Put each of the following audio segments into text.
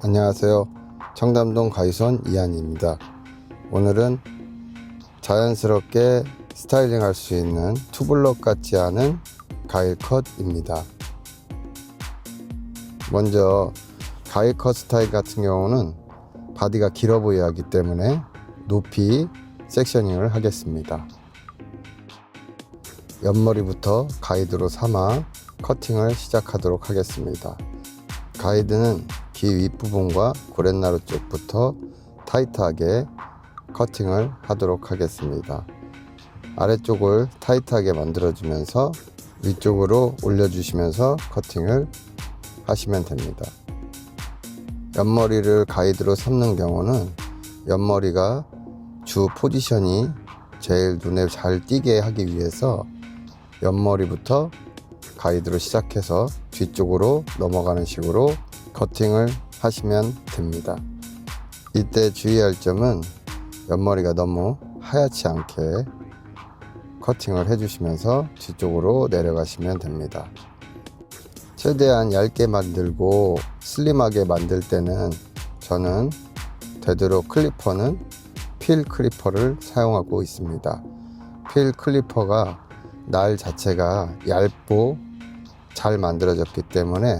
안녕하세요. 청담동 가위손 이한입니다. 오늘은 자연스럽게 스타일링 할 수 있는 투블럭 같지 않은 가일 컷입니다. 먼저 가일 컷 스타일 같은 경우는 바디가 길어 보여야 하기 때문에 높이 섹셔닝을 하겠습니다. 옆머리부터 가이드로 삼아 커팅을 시작하도록 하겠습니다. 가이드는 귀 윗부분과 고렛나루 쪽부터 타이트하게 커팅을 하도록 하겠습니다. 아래쪽을 타이트하게 만들어주면서 위쪽으로 올려주시면서 커팅을 하시면 됩니다. 옆머리를 가이드로 삼는 경우는 옆머리가 주 포지션이 제일 눈에 잘 띄게 하기 위해서 옆머리부터 가이드로 시작해서 뒤쪽으로 넘어가는 식으로 커팅을 하시면 됩니다. 이때 주의할 점은 옆머리가 너무 하얗지 않게 커팅을 해주시면서 뒤쪽으로 내려가시면 됩니다. 최대한 얇게 만들고 슬림하게 만들 때는 저는 되도록 클리퍼는 필 클리퍼를 사용하고 있습니다. 필 클리퍼가 날 자체가 얇고 잘 만들어졌기 때문에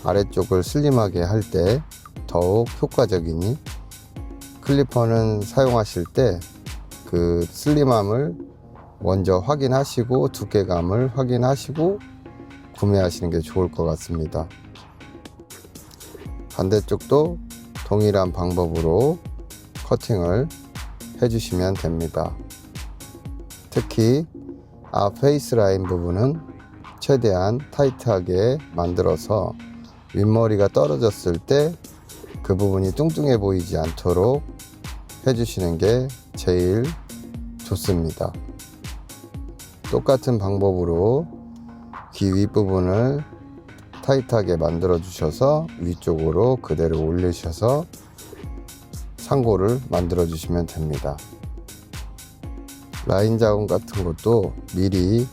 아래쪽을 슬림하게 할 때 더욱 효과적이니 클리퍼는 사용하실 때 그 슬림함을 먼저 확인하시고 두께감을 확인하시고 구매하시는 게 좋을 것 같습니다. 반대쪽도 동일한 방법으로 커팅을 해주시면 됩니다. 특히 앞 페이스 라인 부분은 최대한 타이트하게 만들어서 윗머리가 떨어졌을 때 그 부분이 뚱뚱해 보이지 않도록 해주시는 게 제일 좋습니다. 똑같은 방법으로 귀 윗부분을 타이트하게 만들어 주셔서 위쪽으로 그대로 올리셔서 상고를 만들어 주시면 됩니다. 라인 작업 같은 것도 미리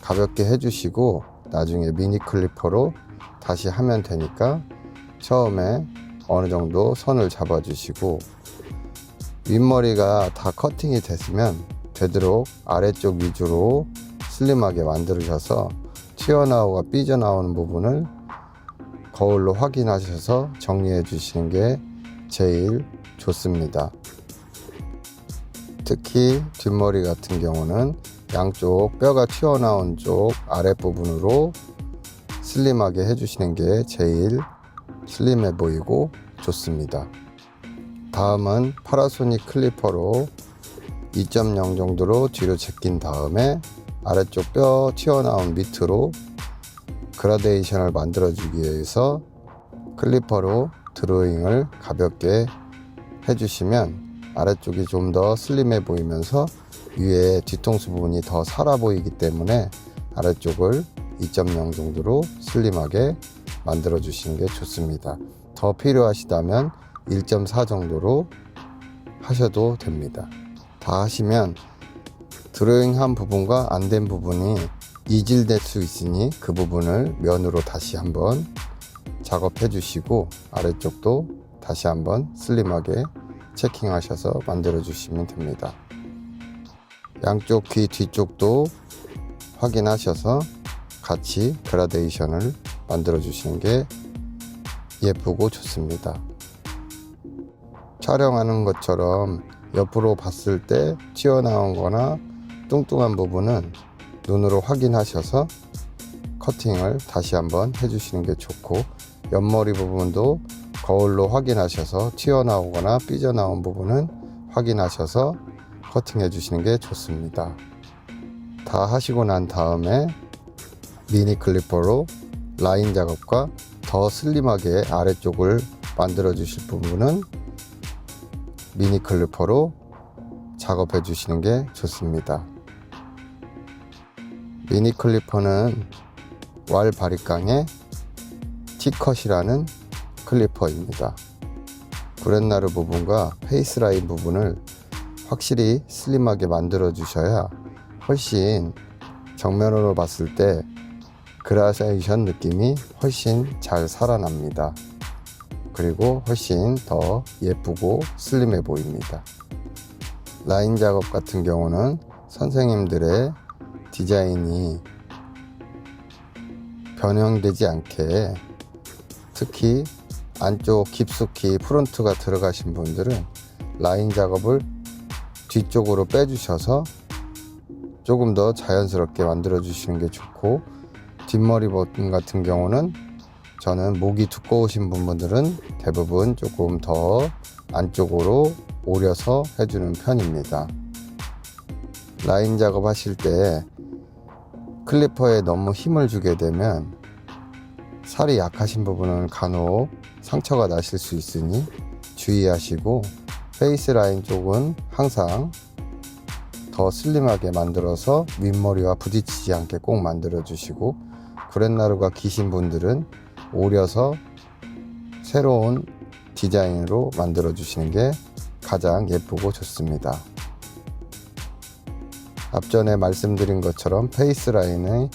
가볍게 해주시고 나중에 미니 클리퍼로 다시 하면 되니까 처음에 어느 정도 선을 잡아 주시고 윗머리가 다 커팅이 됐으면 되도록 아래쪽 위주로 슬림하게 만들으셔서 튀어나오고 삐져나오는 부분을 거울로 확인하셔서 정리해 주시는 게 제일 좋습니다. 특히 뒷머리 같은 경우는 양쪽 뼈가 튀어나온 쪽 아랫부분으로 슬림하게 해주시는 게 제일 슬림해 보이고 좋습니다. 다음은 파라소닉 클리퍼로 2.0 정도로 뒤로 제낀 다음에 아래쪽 뼈 튀어나온 밑으로 그라데이션을 만들어주기 위해서 클리퍼로 드로잉을 가볍게 해주시면 아래쪽이 좀 더 슬림해 보이면서 위에 뒤통수 부분이 더 살아 보이기 때문에 아래쪽을 2.0 정도로 슬림하게 만들어 주시는 게 좋습니다. 더 필요하시다면 1.4 정도로 하셔도 됩니다. 다 하시면 드로잉한 부분과 안 된 부분이 이질될 수 있으니 그 부분을 면으로 다시 한번 작업해 주시고 아래쪽도 다시 한번 슬림하게 체킹하셔서 만들어 주시면 됩니다. 양쪽 귀 뒤쪽도 확인하셔서 같이 그라데이션을 만들어 주시는 게 예쁘고 좋습니다. 촬영하는 것처럼 옆으로 봤을 때 튀어나온 거나 뚱뚱한 부분은 눈으로 확인하셔서 커팅을 다시 한번 해주시는 게 좋고 옆머리 부분도 거울로 확인하셔서 튀어나오거나 삐져나온 부분은 확인하셔서 커팅해 주시는 게 좋습니다. 다 하시고 난 다음에 미니 클리퍼로 라인 작업과 더 슬림하게 아래쪽을 만들어 주실 부분은 미니 클리퍼로 작업해 주시는 게 좋습니다. 미니 클리퍼는 왈 바리깡의 T컷이라는 클리퍼입니다. 고렛나루 부분과 페이스 라인 부분을 확실히 슬림하게 만들어 주셔야 훨씬 정면으로 봤을 때 그라데이션 느낌이 훨씬 잘 살아납니다. 그리고 훨씬 더 예쁘고 슬림해 보입니다. 라인 작업 같은 경우는 선생님들의 디자인이 변형되지 않게, 특히 안쪽 깊숙이 프론트가 들어가신 분들은 라인 작업을 뒤쪽으로 빼주셔서 조금 더 자연스럽게 만들어 주시는 게 좋고, 뒷머리 부분 같은 경우는 저는 목이 두꺼우신 분들은 대부분 조금 더 안쪽으로 오려서 해주는 편입니다. 라인 작업 하실 때 클리퍼에 너무 힘을 주게 되면 살이 약하신 부분은 간혹 상처가 나실 수 있으니 주의하시고, 페이스 라인 쪽은 항상 더 슬림하게 만들어서 윗머리와 부딪히지 않게 꼭 만들어 주시고, 구렛나루가 기신 분들은 오려서 새로운 디자인으로 만들어 주시는 게 가장 예쁘고 좋습니다. 앞전에 말씀드린 것처럼 페이스 라인의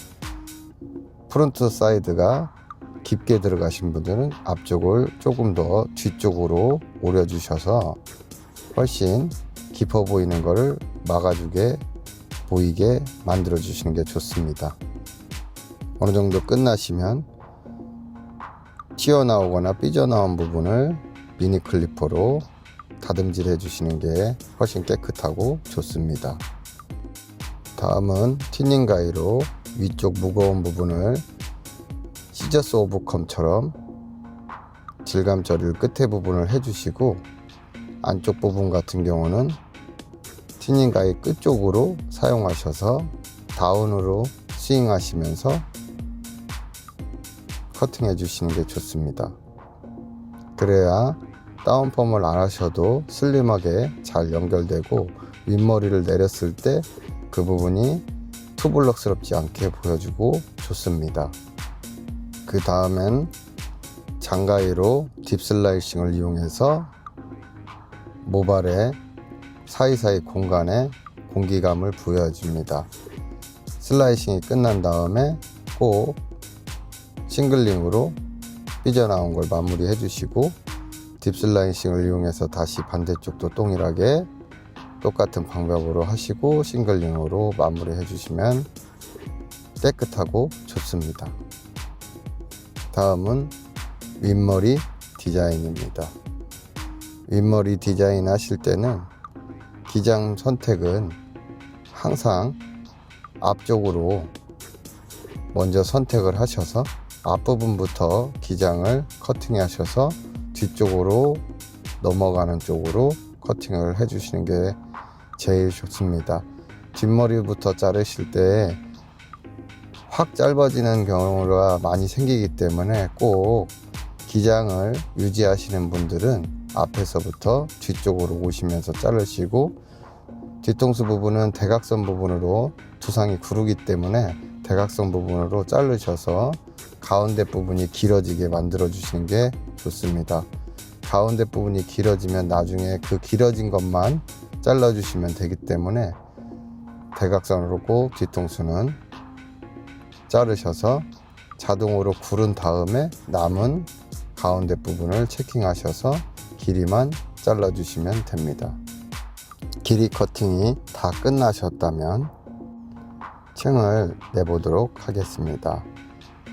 프론트 사이드가 깊게 들어가신 분들은 앞쪽을 조금 더 뒤쪽으로 오려 주셔서 훨씬 깊어 보이는 것을 막아주게 보이게 만들어 주시는 게 좋습니다. 어느 정도 끝나시면 튀어나오거나 삐져나온 부분을 미니 클리퍼로 다듬질 해 주시는 게 훨씬 깨끗하고 좋습니다. 다음은 튜닝 가위로 위쪽 무거운 부분을 시저스 오브컴처럼 질감 처리를 끝에 부분을 해주시고, 안쪽 부분 같은 경우는 튜닝 가위 끝쪽으로 사용하셔서 다운으로 스윙 하시면서 커팅해 주시는 게 좋습니다. 그래야 다운펌을 안 하셔도 슬림하게 잘 연결되고, 윗머리를 내렸을 때 그 부분이 투블럭스럽지 않게 보여주고 좋습니다. 그 다음엔 장가위로 딥슬라이싱을 이용해서 모발의 사이사이 공간에 공기감을 부여해 줍니다. 슬라이싱이 끝난 다음에 꼭 싱글링으로 삐져나온 걸 마무리해 주시고, 딥슬라이싱을 이용해서 다시 반대쪽도 동일하게 똑같은 방법으로 하시고 싱글링으로 마무리 해주시면 깨끗하고 좋습니다. 다음은 윗머리 디자인입니다. 윗머리 디자인 하실 때는 기장 선택은 항상 앞쪽으로 먼저 선택을 하셔서 앞부분부터 기장을 커팅 하셔서 뒤쪽으로 넘어가는 쪽으로 커팅을 해주시는 게 제일 좋습니다. 뒷머리부터 자르실 때 확 짧아지는 경우가 많이 생기기 때문에 꼭 기장을 유지하시는 분들은 앞에서부터 뒤쪽으로 오시면서 자르시고, 뒤통수 부분은 대각선 부분으로 두상이 구르기 때문에 대각선 부분으로 자르셔서 가운데 부분이 길어지게 만들어 주시는 게 좋습니다. 가운데 부분이 길어지면 나중에 그 길어진 것만 잘라 주시면 되기 때문에 대각선으로 꼭 뒤통수는 자르셔서 자동으로 구른 다음에 남은 가운데 부분을 체킹하셔서 길이만 잘라 주시면 됩니다. 길이 커팅이 다 끝나셨다면 층을 내보도록 하겠습니다.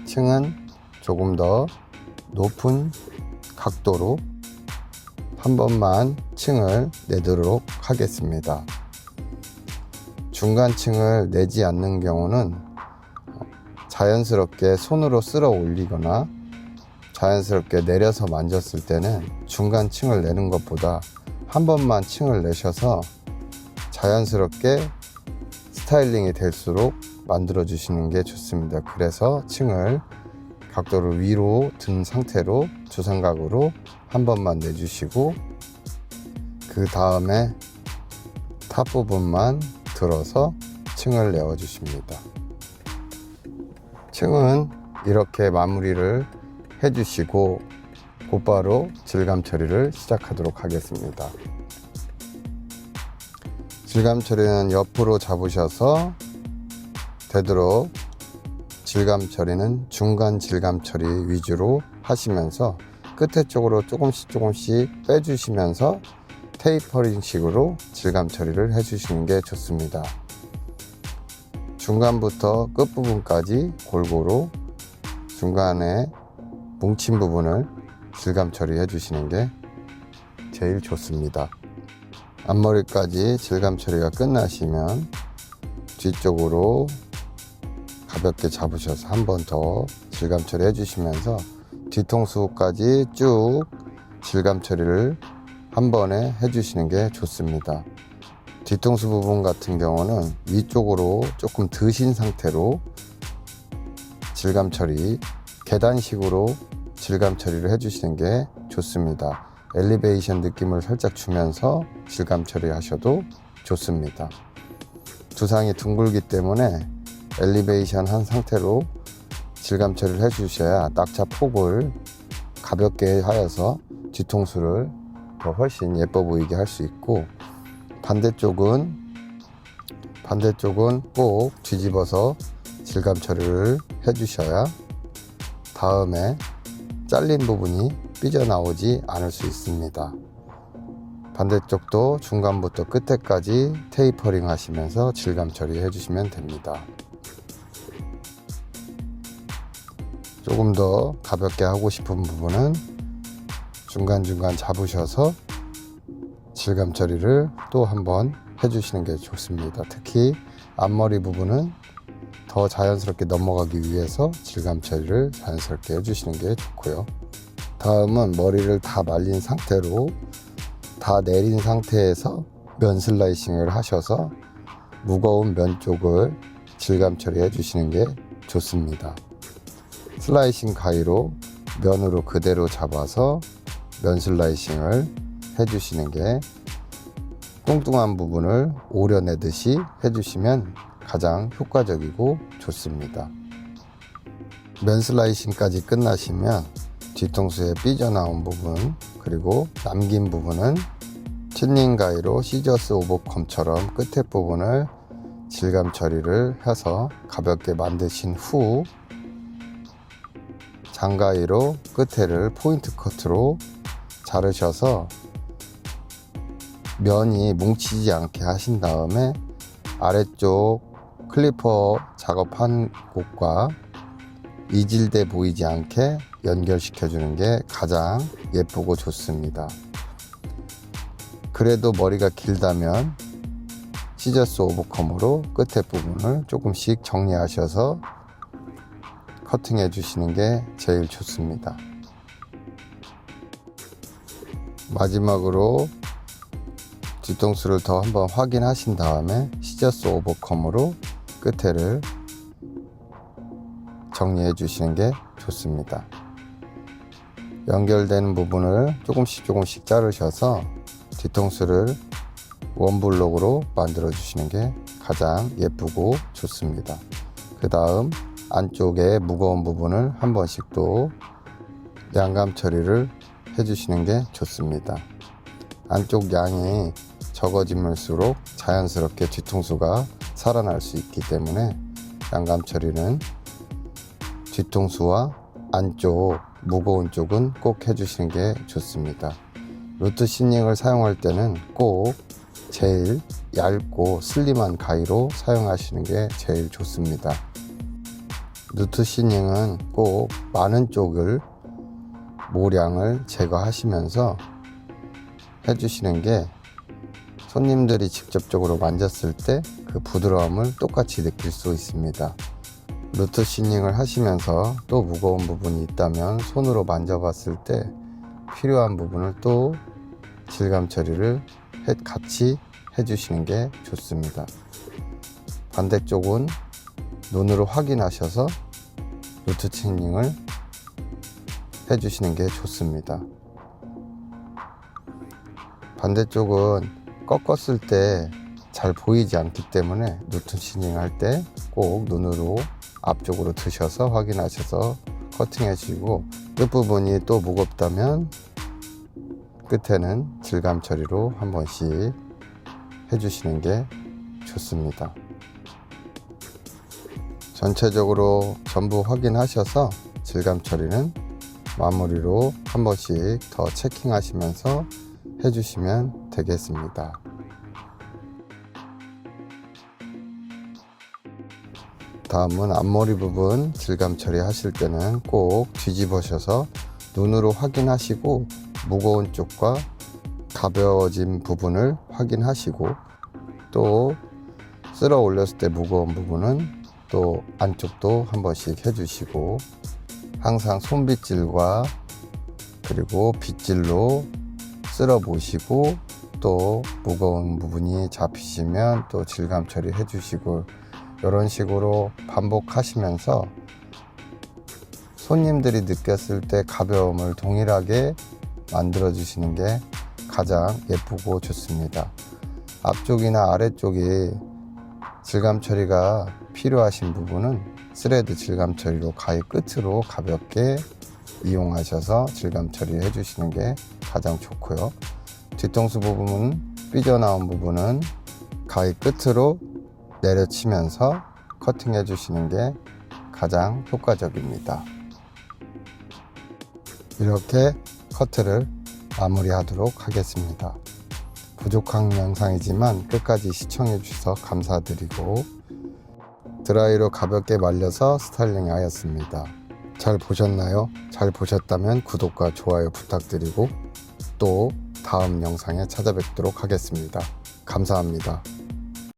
층은 조금 더 높은 각도로 한 번만 층을 내도록 하겠습니다. 중간 층을 내지 않는 경우는 자연스럽게 손으로 쓸어 올리거나 자연스럽게 내려서 만졌을 때는 중간 층을 내는 것보다 한 번만 층을 내셔서 자연스럽게 스타일링이 될수록 만들어 주시는 게 좋습니다. 그래서 층을 각도를 위로 든 상태로 주삼각으로 한 번만 내주시고, 그 다음에 탑 부분만 들어서 층을 내어 주십니다. 층은 이렇게 마무리를 해 주시고 곧바로 질감 처리를 시작하도록 하겠습니다. 질감 처리는 옆으로 잡으셔서 되도록 질감 처리는 중간 질감 처리 위주로 하시면서 끝에 쪽으로 조금씩 빼주시면서 테이퍼링 식으로 질감 처리를 해주시는 게 좋습니다. 중간부터 끝부분까지 골고루 중간에 뭉친 부분을 질감 처리해 주시는 게 제일 좋습니다. 앞머리까지 질감 처리가 끝나시면 뒤쪽으로 가볍게 잡으셔서 한 번 더 질감 처리해 주시면서 뒤통수까지 쭉 질감 처리를 한 번에 해주시는 게 좋습니다. 뒤통수 부분 같은 경우는 위쪽으로 조금 드신 상태로 질감 처리, 계단식으로 질감 처리를 해주시는 게 좋습니다. 엘리베이션 느낌을 살짝 주면서 질감 처리하셔도 좋습니다. 두상이 둥글기 때문에 엘리베이션 한 상태로 질감 처리를 해주셔야 낙차 폭을 가볍게 하여서 뒤통수를 더 훨씬 예뻐 보이게 할 수 있고, 반대쪽은 꼭 뒤집어서 질감 처리를 해주셔야 다음에 잘린 부분이 삐져나오지 않을 수 있습니다. 반대쪽도 중간부터 끝에까지 테이퍼링 하시면서 질감 처리해 주시면 됩니다. 조금 더 가볍게 하고 싶은 부분은 중간중간 잡으셔서 질감 처리를 또 한번 해주시는 게 좋습니다. 특히 앞머리 부분은 더 자연스럽게 넘어가기 위해서 질감 처리를 자연스럽게 해주시는 게 좋고요. 다음은 머리를 다 말린 상태로 다 내린 상태에서 면 슬라이싱을 하셔서 무거운 면 쪽을 질감 처리해 주시는 게 좋습니다. 슬라이싱 가위로 면으로 그대로 잡아서 면 슬라이싱을 해주시는 게 뚱뚱한 부분을 오려내듯이 해주시면 가장 효과적이고 좋습니다. 면 슬라이싱까지 끝나시면 뒤통수에 삐져나온 부분 그리고 남긴 부분은 튜닝 가위로 시저스 오버컴처럼 끝에 부분을 질감 처리를 해서 가볍게 만드신 후 장가위로 끝에를 포인트 커트로 자르셔서 면이 뭉치지 않게 하신 다음에 아래쪽 클리퍼 작업한 곳과 이질돼 보이지 않게 연결시켜 주는 게 가장 예쁘고 좋습니다. 그래도 머리가 길다면 시저스 오버컴으로 끝에 부분을 조금씩 정리하셔서 커팅해 주시는 게 제일 좋습니다. 마지막으로 뒤통수를 더 한번 확인하신 다음에 시저스 오버컴으로 끝에를 정리해 주시는 게 좋습니다. 연결되는 부분을 조금씩 자르셔서 뒤통수를 원블록으로 만들어 주시는 게 가장 예쁘고 좋습니다. 그 다음 안쪽에 무거운 부분을 한 번씩 또 양감 처리를 해주시는 게 좋습니다. 안쪽 양이 적어질수록 자연스럽게 뒤통수가 살아날 수 있기 때문에 양감 처리는 뒤통수와 안쪽 무거운 쪽은 꼭 해주시는 게 좋습니다. 루트 시닝을 사용할 때는 꼭 제일 얇고 슬림한 가위로 사용하시는 게 제일 좋습니다. 루트 시닝은 꼭 많은 쪽을 모량을 제거하시면서 해주시는 게 손님들이 직접적으로 만졌을 때 그 부드러움을 똑같이 느낄 수 있습니다. 루트 시닝을 하시면서 또 무거운 부분이 있다면 손으로 만져봤을 때 필요한 부분을 또 질감 처리를 같이 해주시는 게 좋습니다. 반대쪽은 눈으로 확인하셔서 루트 시닝을 해주시는 게 좋습니다. 반대쪽은 꺾었을 때 잘 보이지 않기 때문에 루트 시닝 할 때 꼭 눈으로 앞쪽으로 드셔서 확인하셔서 커팅해 주시고, 끝부분이 또 무겁다면 끝에는 질감 처리로 한 번씩 해주시는 게 좋습니다. 전체적으로 전부 확인하셔서 질감 처리는 마무리로 한 번씩 더 체킹하시면서 해주시면 되겠습니다. 다음은 앞머리 부분 질감 처리하실 때는 꼭 뒤집으셔서 눈으로 확인하시고 무거운 쪽과 가벼워진 부분을 확인하시고 또 쓸어 올렸을 때 무거운 부분은 또 안쪽도 한 번씩 해주시고 항상 손빗질과 그리고 빗질로 쓸어 보시고 또 무거운 부분이 잡히시면 또 질감 처리 해주시고 이런 식으로 반복하시면서 손님들이 느꼈을 때 가벼움을 동일하게 만들어 주시는 게 가장 예쁘고 좋습니다. 앞쪽이나 아래쪽이 질감 처리가 필요하신 부분은 스레드 질감 처리로 가위 끝으로 가볍게 이용하셔서 질감 처리 해주시는 게 가장 좋고요. 뒤통수 부분은 삐져나온 부분은 가위 끝으로 내려치면서 커팅해 주시는 게 가장 효과적입니다. 이렇게 커트를 마무리하도록 하겠습니다. 부족한 영상이지만 끝까지 시청해 주셔서 감사드리고 드라이로 가볍게 말려서 스타일링 하였습니다. 잘 보셨나요? 잘 보셨다면 구독과 좋아요 부탁드리고 또 다음 영상에 찾아뵙도록 하겠습니다. 감사합니다.